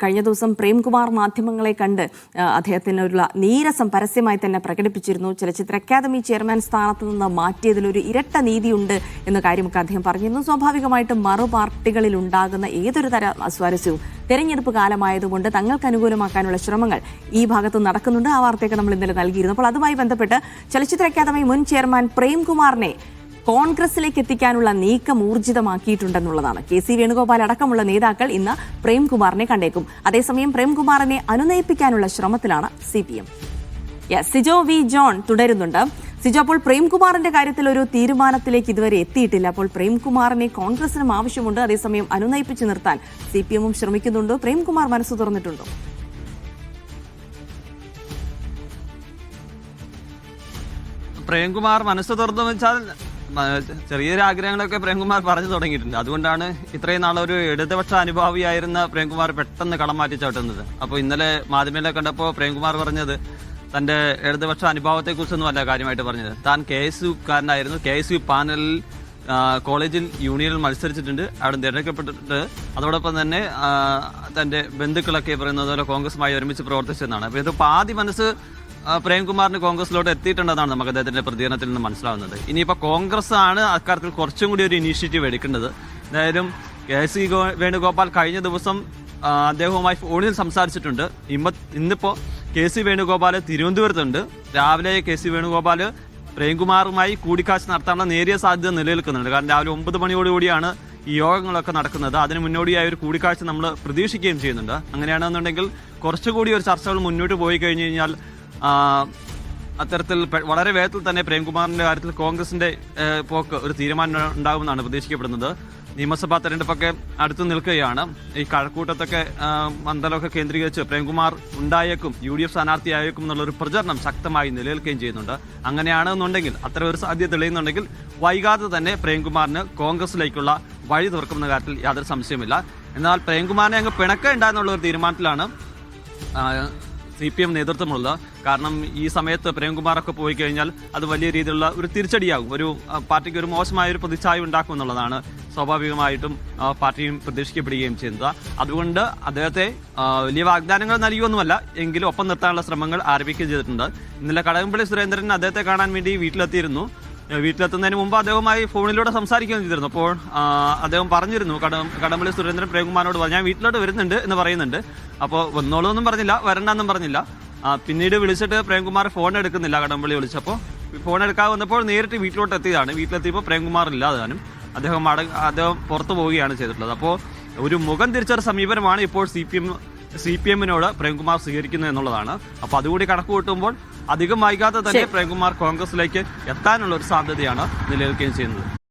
കഴിഞ്ഞ ദിവസം പ്രേംകുമാർ മാധ്യമങ്ങളെ കണ്ട് അദ്ദേഹത്തിനുള്ള നീരസം പരസ്യമായി തന്നെ പ്രകടിപ്പിച്ചിരുന്നു. ചലച്ചിത്ര അക്കാദമി ചെയർമാൻ സ്ഥാനത്ത് നിന്ന് മാറ്റിയതിലൊരു ഇരട്ട നീതിയുണ്ട് എന്ന കാര്യമൊക്കെ അദ്ദേഹം പറഞ്ഞിരുന്നു. സ്വാഭാവികമായിട്ടും മറു പാർട്ടികളിൽ ഉണ്ടാകുന്ന ഏതൊരു തര അസ്വാരസ്യവും തെരഞ്ഞെടുപ്പ് കാലമായതുകൊണ്ട് തങ്ങൾക്ക് അനുകൂലമാക്കാനുള്ള ശ്രമങ്ങൾ ഈ ഭാഗത്ത് നടക്കുന്നുണ്ട്. ആ വാർത്തയൊക്കെ നമ്മൾ ഇന്നലെ നൽകിയിരുന്നു. അപ്പോൾ അതുമായി ബന്ധപ്പെട്ട് ചലച്ചിത്ര അക്കാദമി മുൻ ചെയർമാൻ പ്രേംകുമാറിനെ കോൺഗ്രസിലേക്ക് എത്തിക്കാനുള്ള നീക്കം ഊർജിതമാക്കിയിട്ടുണ്ടെന്നുള്ളതാണ്. KC വേണുഗോപാൽ അടക്കമുള്ള നേതാക്കൾ ഇന്ന് പ്രേംകുമാറിനെ കണ്ടേക്കും. അതേസമയം പ്രേംകുമാറിനെ അനുനയിപ്പിക്കാനുള്ള ശ്രമത്തിലാണ് CPM. സിജോ വി ജോൺ തുടരുന്നുണ്ട്. സിജോ, അപ്പോൾ പ്രേംകുമാറിന്റെ കാര്യത്തിൽ ഒരു തീരുമാനത്തിലേക്ക് ഇതുവരെ എത്തിയിട്ടില്ല. അപ്പോൾ പ്രേംകുമാറിനെ കോൺഗ്രസിനും ആവശ്യമുണ്ട്, അതേസമയം അനുനയിപ്പിച്ചു നിർത്താൻ CPM ശ്രമിക്കുന്നുണ്ടോ? പ്രേംകുമാർ മനസ്സ് തുറന്നിട്ടുണ്ടോ? പ്രേംകുമാർ മനസ്സ് തുറന്നു വെച്ചാൽ ചെറിയൊരു ആഗ്രഹങ്ങളൊക്കെ പ്രേംകുമാർ പറഞ്ഞു തുടങ്ങിയിട്ടുണ്ട്. അതുകൊണ്ടാണ് ഇത്രയും നാളൊരു ഇടതുപക്ഷ അനുഭാവിയായിരുന്ന പ്രേംകുമാർ പെട്ടെന്ന് കളം മാറ്റി ചവിട്ടുന്നത്. അപ്പോൾ ഇന്നലെ മാധ്യമങ്ങളെ കണ്ടപ്പോൾ പ്രേംകുമാർ പറഞ്ഞത് തന്റെ ഇടതുപക്ഷ അനുഭാവത്തെക്കുറിച്ചൊന്നും അല്ല കാര്യമായിട്ട് പറഞ്ഞത്. താൻ KSUക്കാരനായിരുന്നു, KSU പാനലിൽ കോളേജിൽ യൂണിയനിൽ മത്സരിച്ചിട്ടുണ്ട്, അവിടെ തിരഞ്ഞെടുക്കപ്പെട്ടിട്ടുണ്ട്. അതോടൊപ്പം തന്നെ തന്റെ ബന്ധുക്കളൊക്കെ പറയുന്നത് പോലെ കോൺഗ്രസുമായി ഒരുമിച്ച് പ്രവർത്തിച്ചതെന്നാണ്. അപ്പോൾ ഇത് പാതി മനസ്സ് പ്രേംകുമാറിന് കോൺഗ്രസിലോട്ട് എത്തിയിട്ടുണ്ടെന്നാണ് നമുക്ക് അദ്ദേഹത്തിന്റെ പ്രതികരണത്തിൽ നിന്ന് മനസ്സിലാവുന്നത്. ഇനിയിപ്പോൾ കോൺഗ്രസ് ആണ് അക്കാര്യത്തിൽ കുറച്ചും കൂടി ഒരു ഇനീഷ്യേറ്റീവ് എടുക്കേണ്ടത്. എന്തായാലും KC വേണുഗോപാൽ കഴിഞ്ഞ ദിവസം അദ്ദേഹവുമായി ഫോണിൽ സംസാരിച്ചിട്ടുണ്ട്. ഇന്നിപ്പോൾ KC വേണുഗോപാൽ തിരുവനന്തപുരത്തുണ്ട്. രാവിലെ KC വേണുഗോപാൽ പ്രേംകുമാറുമായി കൂടിക്കാഴ്ച നടത്താനുള്ള നേരിയ സാധ്യത നിലനിൽക്കുന്നുണ്ട്. കാരണം രാവിലെ 9 മണിയോടുകൂടിയാണ് ഈ യോഗങ്ങളൊക്കെ നടക്കുന്നത്. അതിന് മുന്നോടിയായ ഒരു കൂടിക്കാഴ്ച നമ്മൾ പ്രതീക്ഷിക്കുകയും ചെയ്യുന്നുണ്ട്. അങ്ങനെയാണെന്നുണ്ടെങ്കിൽ കുറച്ചുകൂടി ഒരു ചർച്ചകൾ മുന്നോട്ട് പോയി കഴിഞ്ഞു കഴിഞ്ഞാൽ അത്തരത്തിൽ വളരെ വേഗത്തിൽ തന്നെ പ്രേംകുമാറിന്റെ കാര്യത്തിൽ കോൺഗ്രസിന്റെ പോക്ക് ഒരു തീരുമാനം ഉണ്ടാകുമെന്നാണ് പ്രതീക്ഷിക്കപ്പെടുന്നത്. നിയമസഭാ തെരഞ്ഞെടുപ്പൊക്കെ അടുത്തു നിൽക്കുകയാണ്. ഈ കഴക്കൂട്ടത്തൊക്കെ മണ്ഡലമൊക്കെ കേന്ദ്രീകരിച്ച് പ്രേംകുമാർ ഉണ്ടായേക്കും, UDF സ്ഥാനാർത്ഥിയായേക്കും എന്നുള്ളൊരു പ്രചരണം ശക്തമായി നിലനിൽക്കുകയും ചെയ്യുന്നുണ്ട്. അങ്ങനെയാണെന്നുണ്ടെങ്കിൽ അത്ര ഒരു സാധ്യത തെളിയുന്നുണ്ടെങ്കിൽ വൈകാതെ തന്നെ പ്രേംകുമാറിന് കോൺഗ്രസിലേക്കുള്ള വഴി തുറക്കുമെന്ന കാര്യത്തിൽ യാതൊരു സംശയമില്ല. എന്നാൽ പ്രേംകുമാറിനെ അങ്ങ് പിണക്കുണ്ടായെന്നുള്ള ഒരു തീരുമാനത്തിലാണ് CPM നേതൃത്വമുള്ളത്. കാരണം ഈ സമയത്ത് പ്രേംകുമാറൊക്കെ പോയി കഴിഞ്ഞാൽ അത് വലിയ രീതിയിലുള്ള ഒരു തിരിച്ചടിയാകും, ഒരു പാർട്ടിക്ക് ഒരു മോശമായ ഒരു പ്രതിച്ഛായ ഉണ്ടാക്കും എന്നുള്ളതാണ് സ്വാഭാവികമായിട്ടും പാർട്ടിയും പ്രതീക്ഷിക്കപ്പെടുകയും ചെയ്യുന്നത്. അതുകൊണ്ട് അദ്ദേഹത്തെ വലിയ വാഗ്ദാനങ്ങൾ നൽകിയൊന്നുമല്ല, എങ്കിലും ഒപ്പം നിർത്താനുള്ള ശ്രമങ്ങൾ ആരംഭിക്കുകയും ചെയ്തിട്ടുണ്ട്. ഇന്നലെ കടകംപള്ളി സുരേന്ദ്രൻ അദ്ദേഹത്തെ കാണാൻ വേണ്ടി വീട്ടിലെത്തിയിരുന്നു. വീട്ടിലെത്തുന്നതിന് മുമ്പ് അദ്ദേഹവുമായി ഫോണിലൂടെ സംസാരിക്കുകയും ചെയ്തിരുന്നു. അപ്പോൾ അദ്ദേഹം പറഞ്ഞിരുന്നു, കടകംപള്ളി സുരേന്ദ്രൻ പ്രേംകുമാറിനോട് പറഞ്ഞു, ഞാൻ വീട്ടിലോട്ട് വരുന്നുണ്ട് എന്ന് പറയുന്നുണ്ട്. അപ്പോൾ വന്നോളൂ എന്നും പറഞ്ഞില്ല, വരണ്ടെന്നും പറഞ്ഞില്ല. പിന്നീട് വിളിച്ചിട്ട് പ്രേംകുമാർ ഫോൺ എടുക്കുന്നില്ല. കടകംപള്ളി വിളിച്ചപ്പോൾ ഫോൺ എടുക്കാതെ വന്നപ്പോൾ നേരിട്ട് വീട്ടിലോട്ട് എത്തിയതാണ്. വീട്ടിലെത്തിയപ്പോൾ പ്രേംകുമാർ ഇല്ലാതാനും അദ്ദേഹം പുറത്തു പോവുകയാണ് ചെയ്തിട്ടുള്ളത്. അപ്പോൾ ഒരു മുഖം തിരിച്ചൊരു സമീപനമാണ് ഇപ്പോൾ CPM-നോട് പ്രേംകുമാർ സ്വീകരിക്കുന്നത് എന്നുള്ളതാണ്. അപ്പോൾ അതുകൂടി കണക്ക് കൂട്ടുമ്പോൾ അധികം വൈകാതെ തന്നെ പ്രേംകുമാർ കോൺഗ്രസിലേക്ക് എത്താനുള്ള ഒരു സാധ്യതയാണ് നിലനിൽക്കുകയും ചെയ്യുന്നത്.